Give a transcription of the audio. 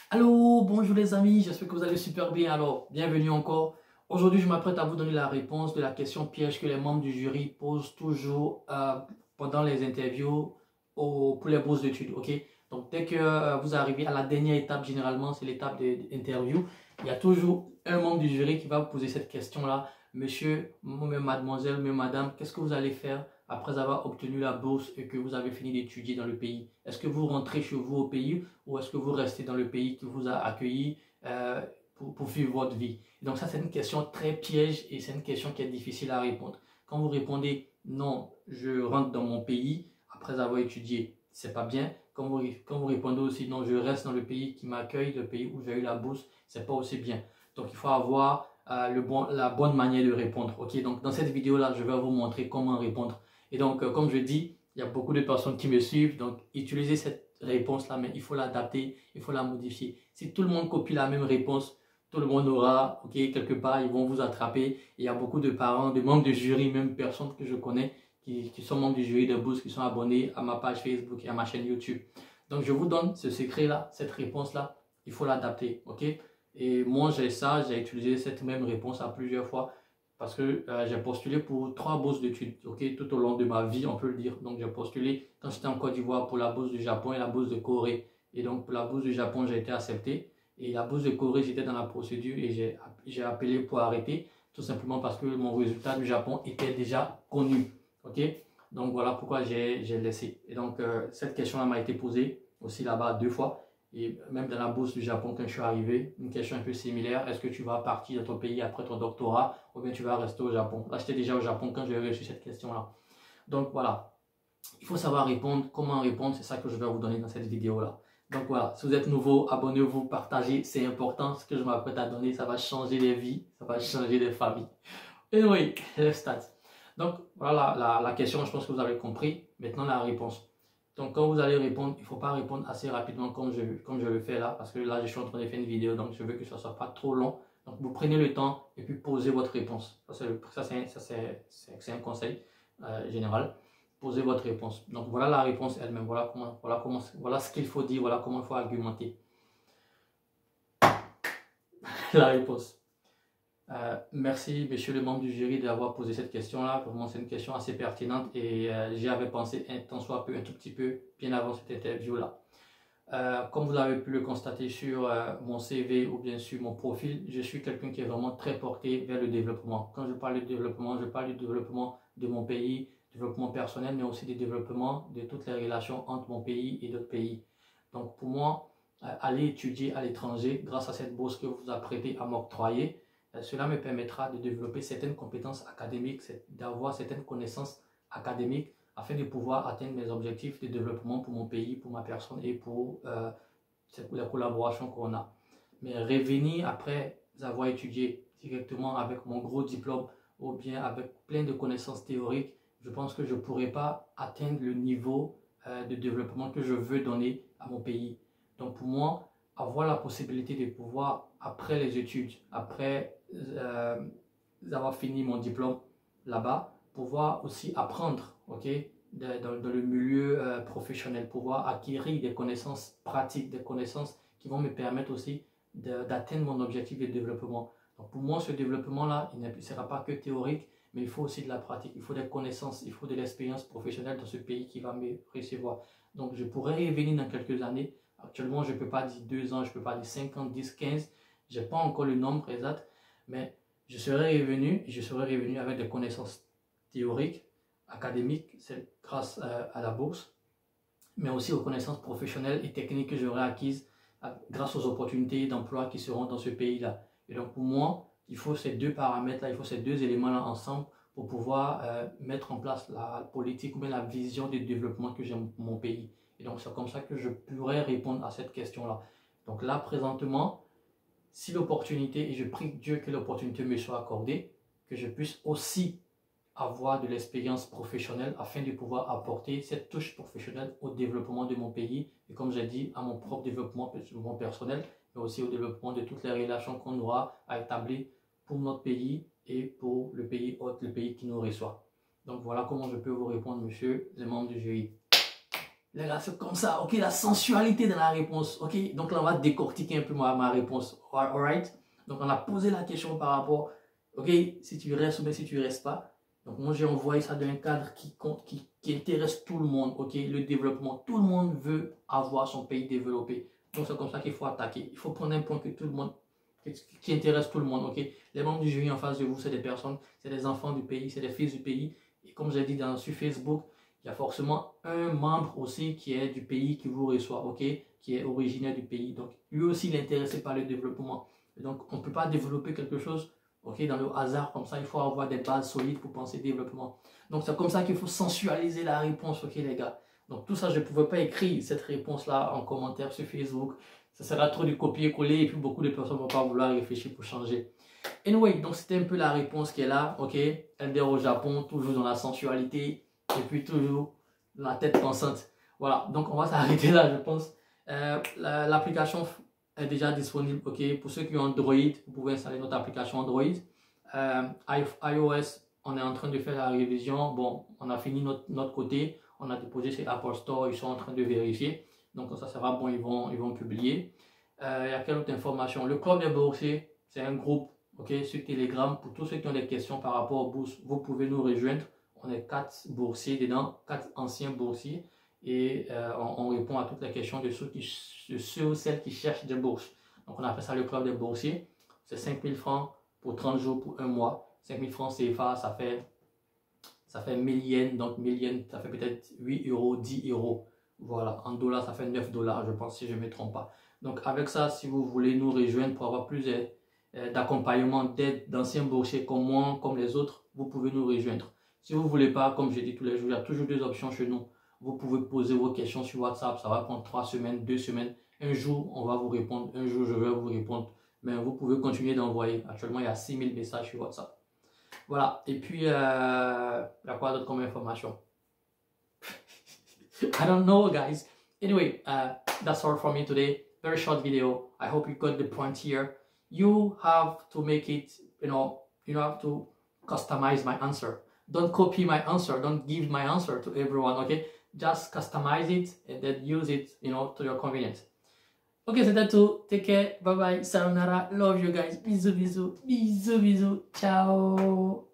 Allô, bonjour les amis, j'espère que vous allez super bien. Alors, bienvenue encore. Aujourd'hui, je m'apprête à vous donner la réponse de la question piège que les membres du jury posent toujours pendant les interviews pour les bourses d'études. Ok? Donc, dès que vous arrivez à la dernière étape, généralement, c'est l'étape d'interview, il y a toujours un membre du jury qui va vous poser cette question-là. Monsieur, mademoiselle, madame, qu'est-ce que vous allez faire après avoir obtenu la bourse et que vous avez fini d'étudier dans le pays? Est-ce que vous rentrez chez vous au pays ou est-ce que vous restez dans le pays qui vous a accueilli pour vivre votre vie? Donc ça, c'est une question très piège et c'est une question qui est difficile à répondre. Quand vous répondez non, je rentre dans mon pays après avoir étudié, c'est pas bien. Quand vous répondez aussi non, je reste dans le pays qui m'accueille, le pays où j'ai eu la bourse, c'est pas aussi bien. Donc il faut avoir la bonne manière de répondre. Ok, donc dans cette vidéo là, je vais vous montrer comment répondre. Et donc comme je dis, il y a beaucoup de personnes qui me suivent, donc utilisez cette réponse là, mais il faut l'adapter, il faut la modifier. Si tout le monde copie la même réponse, tout le monde aura, ok, quelque part, ils vont vous attraper. Il y a beaucoup de parents, de membres de jury, même personnes que je connais, qui sont membres du jury de bourse, qui sont abonnés à ma page Facebook et à ma chaîne YouTube. Donc je vous donne ce secret-là, cette réponse-là, il faut l'adapter, ok? Et moi, j'ai utilisé cette même réponse à plusieurs fois parce que j'ai postulé pour 3 bourses d'études, ok, tout au long de ma vie, on peut le dire. Donc j'ai postulé quand j'étais en Côte d'Ivoire pour la bourse du Japon et la bourse de Corée. Et donc pour la bourse du Japon, j'ai été accepté. Et la bourse de Corée, j'étais dans la procédure et j'ai appelé pour arrêter, tout simplement parce que mon résultat du Japon était déjà connu, ok. Donc voilà pourquoi j'ai laissé. Et donc cette question-là m'a été posée aussi là-bas 2 fois. Et même dans la bourse du Japon, quand je suis arrivé, une question un peu similaire, est-ce que tu vas partir de ton pays après ton doctorat ou bien tu vas rester au Japon? Là, j'étais déjà au Japon quand j'ai reçu cette question-là. Donc voilà, il faut savoir répondre, comment répondre, c'est ça que je vais vous donner dans cette vidéo-là. Donc voilà, si vous êtes nouveau, abonnez-vous, partagez, c'est important. Ce que je m'apprête à donner, ça va changer des vies, ça va changer des familles. Et oui, let's start. Donc voilà la question, je pense que vous avez compris. Maintenant la réponse. Donc quand vous allez répondre, il ne faut pas répondre assez rapidement comme je le fais là, parce que là je suis en train de faire une vidéo, donc je veux que ça ne soit pas trop long. Donc vous prenez le temps et puis posez votre réponse. Ça c'est un conseil général. Posez votre réponse. Donc voilà la réponse elle-même, voilà ce qu'il faut dire, voilà comment il faut argumenter. La réponse. Merci, monsieur le membre du jury, d'avoir posé cette question-là. Pour moi, c'est une question assez pertinente et j'y avais pensé un tout petit peu, bien avant cette interview-là. Comme vous avez pu le constater sur mon CV ou bien sur mon profil, je suis quelqu'un qui est vraiment très porté vers le développement. Quand je parle de développement, je parle du développement de mon pays, développement personnel, mais aussi du développement de toutes les relations entre mon pays et d'autres pays. Donc pour moi, aller étudier à l'étranger, grâce à cette bourse que vous vous apprêtez à m'octroyer, cela me permettra de développer certaines compétences académiques, d'avoir certaines connaissances académiques afin de pouvoir atteindre mes objectifs de développement pour mon pays, pour ma personne et pour la collaboration qu'on a. Mais revenir après avoir étudié directement avec mon gros diplôme ou bien avec plein de connaissances théoriques, je pense que je ne pourrais pas atteindre le niveau de développement que je veux donner à mon pays. Donc pour moi, avoir la possibilité de pouvoir, après les études, après avoir fini mon diplôme là-bas, pouvoir aussi apprendre, ok, dans le milieu professionnel, pouvoir acquérir des connaissances pratiques, des connaissances qui vont me permettre aussi d'atteindre mon objectif de développement. Donc pour moi, ce développement-là, il ne sera pas que théorique, mais il faut aussi de la pratique, il faut des connaissances, il faut de l'expérience professionnelle dans ce pays qui va me recevoir. Donc je pourrais revenir dans quelques années. Actuellement, je ne peux pas dire 2 ans, je ne peux pas dire 5 ans, 10, 15. Je n'ai pas encore le nombre exact, mais je serais revenu avec des connaissances théoriques, académiques, c'est grâce à la bourse, mais aussi aux connaissances professionnelles et techniques que j'aurai acquises grâce aux opportunités d'emploi qui seront dans ce pays-là. Et donc pour moi, il faut ces 2 paramètres-là, il faut ces 2 éléments-là ensemble pour pouvoir mettre en place la politique ou bien la vision de développement que j'ai pour mon pays. Et donc c'est comme ça que je pourrais répondre à cette question-là. Donc là, présentement, si l'opportunité, et je prie Dieu que l'opportunité me soit accordée, que je puisse aussi avoir de l'expérience professionnelle afin de pouvoir apporter cette touche professionnelle au développement de mon pays et comme j'ai dit, à mon propre développement personnel, mais aussi au développement de toutes les relations qu'on aura à établir pour notre pays et pour le pays hôte, le pays qui nous reçoit. Donc voilà comment je peux vous répondre, monsieur, les membres du jury. les gars, c'est comme ça, ok, la sensualité dans la réponse, ok. Donc là, on va décortiquer un peu ma réponse, alright. Donc on a posé la question par rapport, ok, si tu restes ou bien si tu restes pas. Donc moi, j'ai envoyé ça dans un cadre qui intéresse tout le monde, ok, le développement. Tout le monde veut avoir son pays développé. Donc c'est comme ça qu'il faut attaquer. Il faut prendre un point que tout le monde, qui intéresse tout le monde, ok. Les membres du jury en face de vous, c'est des personnes, c'est des enfants du pays, c'est des fils du pays. Et comme j'ai dit sur Facebook, il y a forcément un membre aussi qui est du pays qui vous reçoit, ok, qui est originaire du pays. Donc, lui aussi, il est intéressé par le développement. Et donc, on ne peut pas développer quelque chose, ok, dans le hasard comme ça. Il faut avoir des bases solides pour penser développement. Donc, c'est comme ça qu'il faut sensualiser la réponse, ok, les gars. Donc, tout ça, je ne pouvais pas écrire cette réponse-là en commentaire sur Facebook. Ça sera trop du copier-coller et puis beaucoup de personnes ne vont pas vouloir réfléchir pour changer. Anyway, donc c'était un peu la réponse qui est là, ok. Elder au Japon, toujours dans la sensualité. Et puis toujours la tête pensante. Voilà, donc on va s'arrêter là, je pense. L'application est déjà disponible, ok. Pour ceux qui ont Android, vous pouvez installer notre application Android. iOS, on est en train de faire la révision. Bon, on a fini notre côté. On a déposé chez Apple Store, ils sont en train de vérifier. Donc ça sera bon, ils vont publier. Il y a quelle autre information? Le Club des boursiers, c'est un groupe, ok, sur Telegram. Pour tous ceux qui ont des questions par rapport aux bourses, vous pouvez nous rejoindre. On est 4 boursiers dedans, 4 anciens boursiers. Et on répond à toutes les questions de ceux ou celles qui cherchent des bourses. Donc on appelle ça le club des boursiers. C'est 5 000 francs pour 30 jours, pour un mois. 5 000 francs CFA, ça fait 1000 yens. Donc 1000 yens, ça fait peut-être 8 euros, 10 euros. Voilà, en dollars, ça fait 9 dollars, je pense, si je ne me trompe pas. Donc avec ça, si vous voulez nous rejoindre pour avoir plus d'accompagnement, d'aide d'anciens boursiers comme moi, comme les autres, vous pouvez nous rejoindre. Si vous ne voulez pas, comme je dis tous les jours, il y a toujours deux options chez nous. Vous pouvez poser vos questions sur WhatsApp, ça va prendre 3 semaines, 2 semaines. Un jour, on va vous répondre, un jour, je vais vous répondre. Mais vous pouvez continuer d'envoyer. Actuellement, il y a 6000 messages sur WhatsApp. Voilà, et puis, il y a quoi d'autre comme information? I don't know, guys. Anyway, that's all from me today. Very short video. I hope you got the point here. You have to make it, you have to customize my answer. Don't copy my answer. Don't give my answer to everyone, okay? Just customize it and then use it, to your convenience. Ok, c'était tout. Take care. Bye bye. Sayonara. Love you guys. Bisous, bisous. Bisous, bisous. Ciao.